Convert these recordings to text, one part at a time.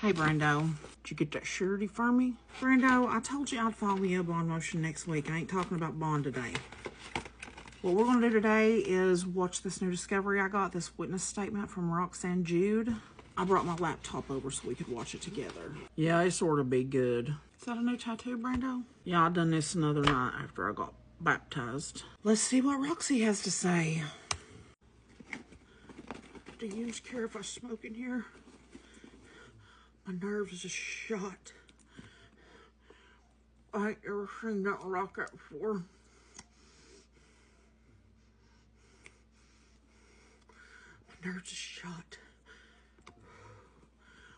Hey, Brando. Did you get that surety for me? Brando, I told you I'd follow you a bond motion next week. I ain't talking about bond today. What we're going to do today is watch this new discovery I got, this witness statement from Roxy and Jude. I brought my laptop over so we could watch it together. Yeah, it sort of be good. Is that a new tattoo, Brando? Yeah, I done this another night after I got baptized. Let's see what Roxy has to say. Do you care if I smoke in here? My nerves is just shot. I ain't ever seen nothing like that before. My nerves is shot.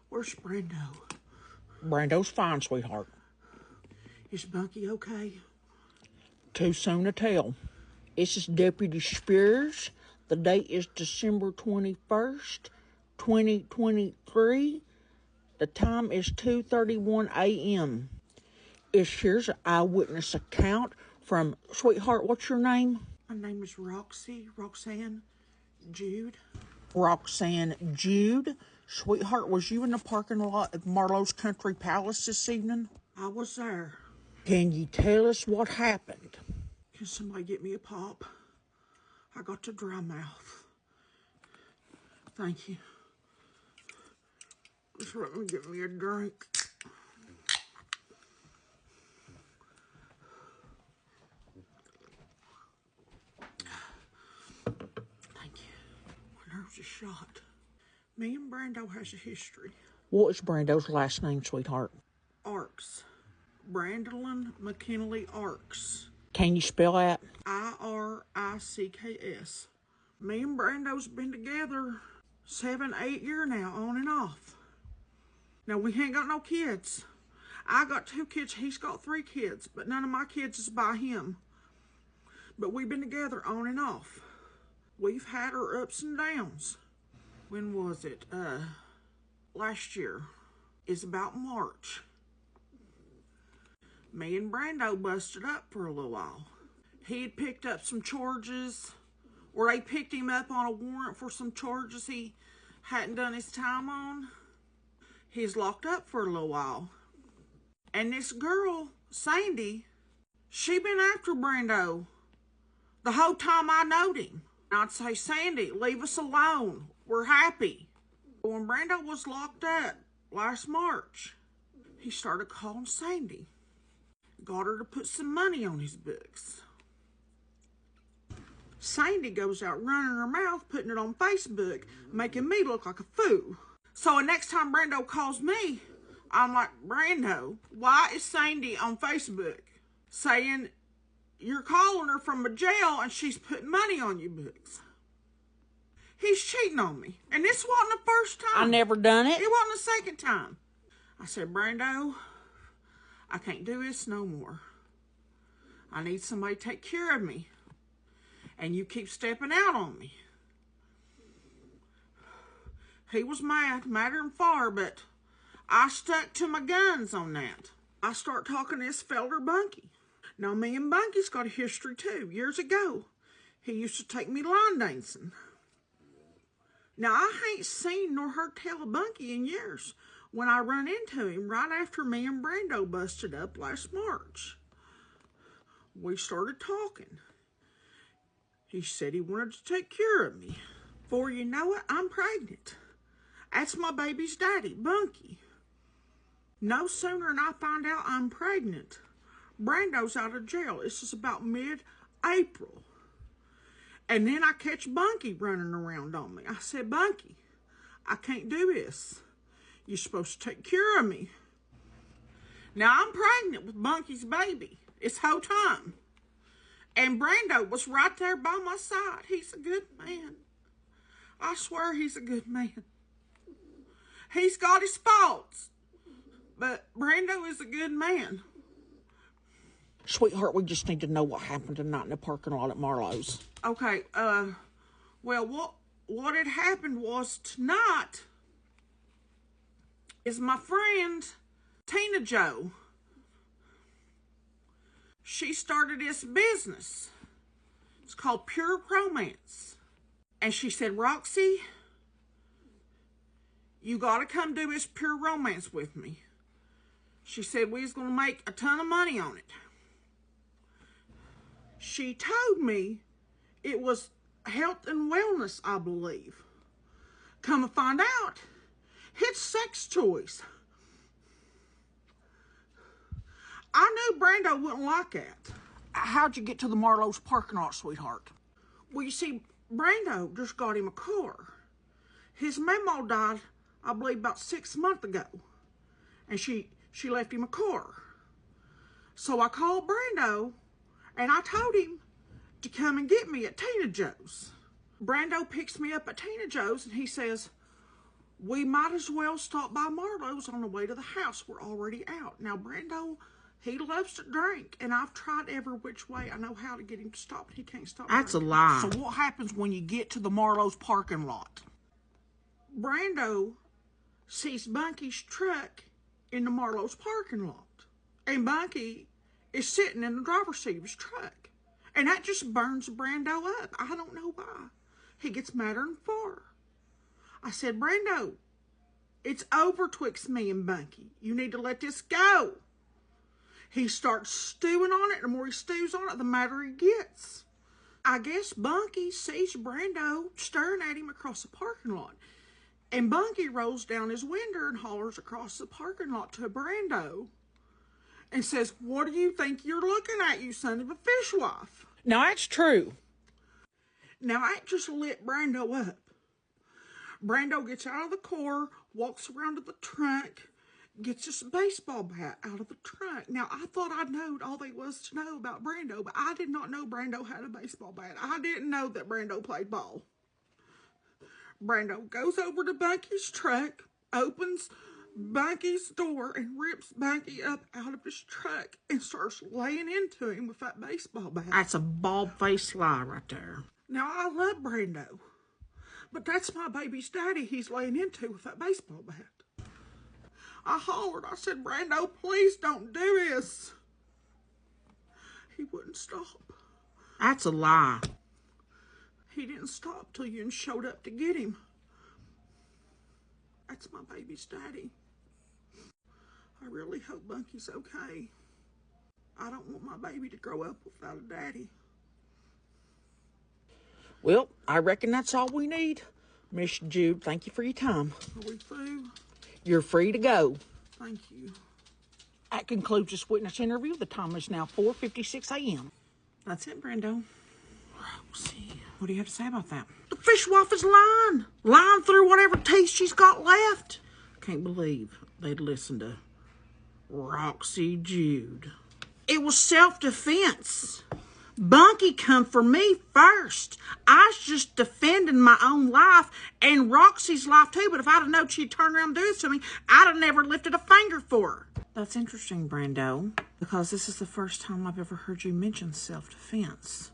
Where's Brando? Brando's fine, sweetheart. Is Bunky okay? Too soon to tell. This is Deputy Spears. The date is December 21st, 2023. The time is 2:31 a.m. Here's an eyewitness account from, sweetheart, what's your name? My name is Roxanne Jude. Roxanne Jude. Sweetheart, was you in the parking lot of Marlowe's Country Palace this evening? I was there. Can you tell us what happened? Can somebody get me a pop? I got the dry mouth. Thank you. Just let me get me a drink. Thank you. My nerves are shot. Me and Brando has a history. What is Brando's last name, sweetheart? Arks. Brandolin McKinley Arks. Can you spell that? Iricks. Me and Brando's been together 7-8 years now, on and off. Now, we ain't got no kids. I got 2 kids, he's got 3 kids, but none of my kids is by him. But we've been together on and off. We've had our ups and downs. When was it? Last year. It's about March. Me and Brando busted up for a little while. He had picked up some charges, or they picked him up on a warrant for some charges he hadn't done his time on. He's locked up for a little while. And this girl, Sandy, she been after Brando the whole time I knowed him. And I'd say, Sandy, leave us alone. We're happy. When Brando was locked up last March, he started calling Sandy. Got her to put some money on his books. Sandy goes out running her mouth, putting it on Facebook, making me look like a fool. So the next time Brando calls me, I'm like, Brando, why is Sandy on Facebook saying you're calling her from a jail and she's putting money on your books? He's cheating on me. And this wasn't the first time. I never done it. It wasn't the second time. I said, Brando, I can't do this no more. I need somebody to take care of me. And you keep stepping out on me. He was madder than far, but I stuck to my guns on that. I start talking to this feller Bunky. Now, me and Bunky's got a history too. Years ago, he used to take me line dancing. Now, I ain't seen nor heard tell of Bunky in years when I run into him right after me and Brando busted up last March. We started talking. He said he wanted to take care of me. Before you know it, I'm pregnant. That's my baby's daddy, Bunky. No sooner than I find out I'm pregnant, Brando's out of jail. This is about mid-April. And then I catch Bunky running around on me. I said, Bunky, I can't do this. You're supposed to take care of me. Now, I'm pregnant with Bunky's baby. It's whole time. And Brando was right there by my side. He's a good man. I swear he's a good man. He's got his faults, but Brando is a good man. Sweetheart, we just need to know what happened tonight in the parking lot at Marlowe's. Okay, well, what had happened was tonight is my friend Tina Jo. She started this business. It's called Pure Romance. And she said, Roxy, You got to come do this pure romance with me. She said we was going to make a ton of money on it. She told me it was health and wellness, I believe. Come to find out, it's sex toys. I knew Brando wouldn't like that. How'd you get to the Marlowe's parking lot, sweetheart? Well, you see, Brando just got him a car. His mama died, I believe, about 6 months ago. And she left him a car. So I called Brando, and I told him to come and get me at Tina Joe's. Brando picks me up at Tina Joe's, and he says, we might as well stop by Marlowe's on the way to the house. We're already out. Now, Brando, he loves to drink, and I've tried every which way I know how to get him to stop, and he can't stop. That's drinking. a lie. So what happens when you get to the Marlowe's parking lot? Brando sees Bunky's truck in the Marlowe's parking lot, and Bunky is sitting in the driver's seat of his truck, and that just burns Brando up. I don't know why. He gets madder than far. I said, Brando, it's over twixt me and Bunky. You need to let this go. He starts stewing on it. The more he stews on it, the madder he gets. I guess Bunky sees Brando staring at him across the parking lot. And Bunky rolls down his window and hollers across the parking lot to Brando and says, what do you think you're looking at, you son of a fishwife? Now, that's true. Now, that just lit Brando up. Brando gets out of the car, walks around to the trunk, gets his baseball bat out of the trunk. Now, I thought I knowed all there was to know about Brando, but I did not know Brando had a baseball bat. I didn't know that Brando played ball. Brando goes over to Bunky's truck, opens Bunky's door, and rips Bunky up out of his truck and starts laying into him with that baseball bat. That's a bald-faced lie right there. Now, I love Brando, but that's my baby's daddy he's laying into with that baseball bat. I hollered. I said, Brando, please don't do this. He wouldn't stop. That's a lie. He didn't stop till you showed up to get him. That's my baby's daddy. I really hope Bunky's okay. I don't want my baby to grow up without a daddy. Well, I reckon that's all we need. Miss Jude, thank you for your time. Are we through? You're free to go. Thank you. That concludes this witness interview. The time is now 4:56 a.m. That's it, Brando. Roxy, what do you have to say about that? The fishwife is lying through whatever teeth she's got left. Can't believe they'd listen to Roxy Jude. It was self-defense. Bunky come for me first. I was just defending my own life and Roxy's life too, but if I'd have known she'd turn around and do this to me, I'd have never lifted a finger for her. That's interesting, Brando, because this is the first time I've ever heard you mention self-defense.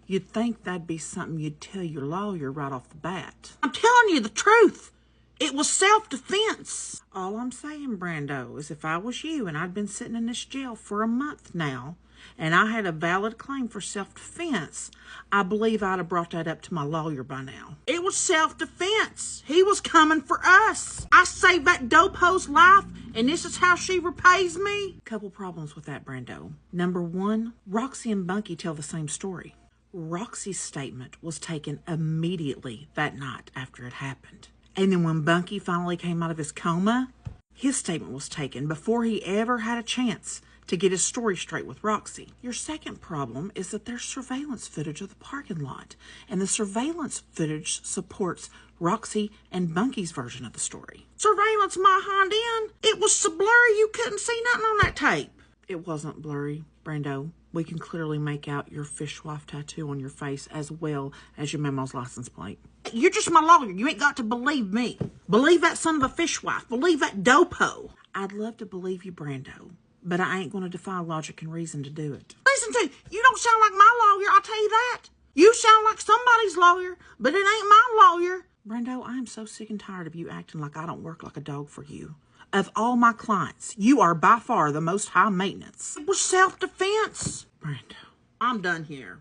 You'd think that'd be something you'd tell your lawyer right off the bat. I'm telling you the truth. It was self-defense. All I'm saying, Brando, is if I was you and I'd been sitting in this jail for a month now, and I had a valid claim for self-defense, I believe I'd have brought that up to my lawyer by now. It was self-defense. He was coming for us. I saved that dope hoe's life, and this is how she repays me. Couple problems with that, Brando. Number one, Roxy and Bunky tell the same story. Roxy's statement was taken immediately that night after it happened. And then when Bunky finally came out of his coma, his statement was taken before he ever had a chance to get his story straight with Roxy. Your second problem is that there's surveillance footage of the parking lot, and the surveillance footage supports Roxy and Bunky's version of the story. Surveillance my hind end? It was so blurry you couldn't see nothing on that tape. It wasn't blurry, Brando. We can clearly make out your fishwife tattoo on your face as well as your mama's license plate. You're just my lawyer. You ain't got to believe me. Believe that son of a fishwife. Believe that dopo. I'd love to believe you, Brando, but I ain't going to defy logic and reason to do it. Listen to you don't sound like my lawyer, I'll tell you that. You sound like somebody's lawyer, but it ain't my lawyer. Brando, I'm so sick and tired of you acting like I don't work like a dog for you. Of all my clients, you are by far the most high maintenance. It was self-defense. Brando. I'm done here.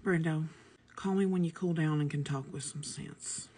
Brando, call me when you cool down and can talk with some sense.